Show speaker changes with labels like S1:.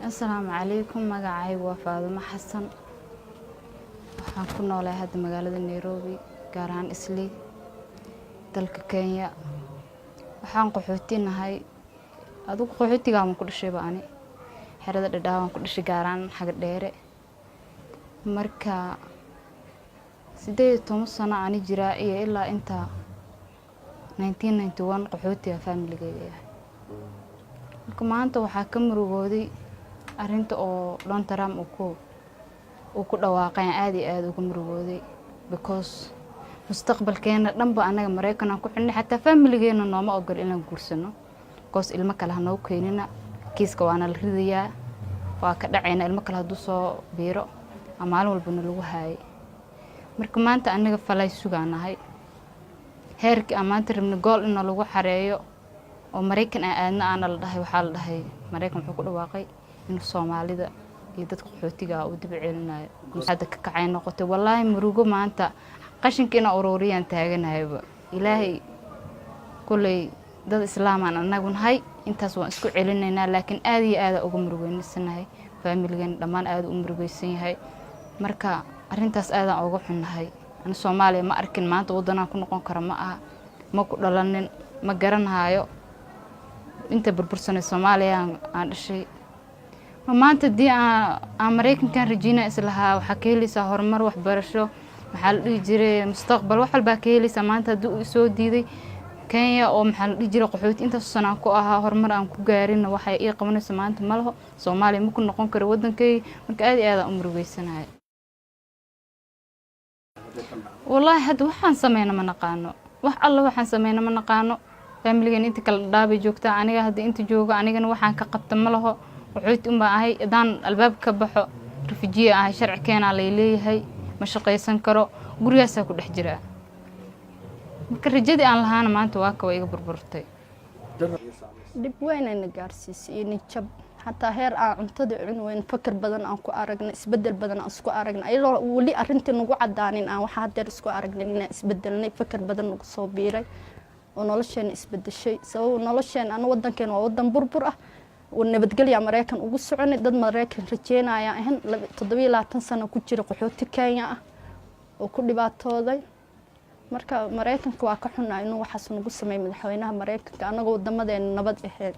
S1: السلام عليكم magacaygu waa Faaduma Xasan waxaan ku noolahay hadda magaalada Nairobi gaar ahaan Islii dalka Kenya waxaan qaxootinahay adigu qaxootiga aan ku dhashay baan xerada dhadhaawaan ku dhashay gaar ahaan xaga dheere marka 18 sano aan jiraa iyo ilaa inta 1991 qaxootiga family-gayga marka maanta waxaa ka murugooday arinta oo Donald Trump uu ku dhawaaqay aad iyo aad uga murugooday because mustaqbalkeena dhanba anaga Mareykan aan ku xidhnay xataa family-geena nooma ogol inaan guursano because ilmo kale hanoo keenina kiiska waana la ridayaa waa ka dhacayna ilmo kale haduu soo biiro ama maalin walba lagu haay marka maanta anaga falay sugaanahay heerkii amaanta rabna gool in lagu xareeyo oo Mareykan aadna aan la dhahay waxa la dhahay Mareykan wuxuu ku dhawaaqay in Soomaalida iyo dadka qaxootiga u dib celinaayo hadda ka kacay noqotay wallahi murugo maanta qashinkiina ururiyaan taaganayba ilaahay kulay dad islaamaan anagu nahay intaas waan isku celinaynaa laakiin aad iyo aad uga murugeysanahay family-gan dhamaan aad u murugeysan yahay marka arintaas aad aan uga xunnahay ana Soomaaliya ma arkin maanta wadanaan ku noqon kara ma aha ma ku dhalanin ma garanayo inta burbursanay Soomaaliya aan dhashay maanta dii aan Mareykanka rajina islaha waxa ka helaysaa horumar waxbarasho waxa la dhigi jiray mustaqbal wax walba ka helaysaa maanta haduu soo diiday Kenya oo maxaa la dhigi jiray qaxooti inta sano ku ahaa horumar aan ku gaarin waxa ay qabanaysaa maanta malaho Soomaaliya ma ku noqon karo wadankay marka aad iyo aad u murugeysanahay wallahi hadda waxaan sameeyna ma naqaano wax alla waxaan sameeyna ma naqaano family-gan inta kala dhaabay joogta aniga hadda inta jooga anigana waxaan ka qabta malaho wuxuu u baahay daan albaabka baxo refugee ah sharciyeena leeyahay ma shaqeysan karo gurigaas ku dhex jira marka rajadii aan lahaana maanta waa ka iga burburtay
S2: dib weyn ay gaarsiisay in jab hatta heer aan cuntada cun weyn fakar badan aan ku aragnay isbedel badan aan isku aragnay ayadoo wali arintii nagu cadaanin aan waxa hadda isku aragnay in isbedelnay fakar badan nagu soo biiray oo nolosheen isbedeshay sabab nolosheen aan wadankeena waa wadan burbur ah ونبتقلي أمريكان وقصوني ضد أمريكان رجينا يا هن 27 سنة كجري قحوتي كينيا وكل باتوضي marka Mareykanka waa ka xunaa inuu waxa soo nagu sameeyay madaxweynaha Mareykanka anaga wadamada nabad ahayd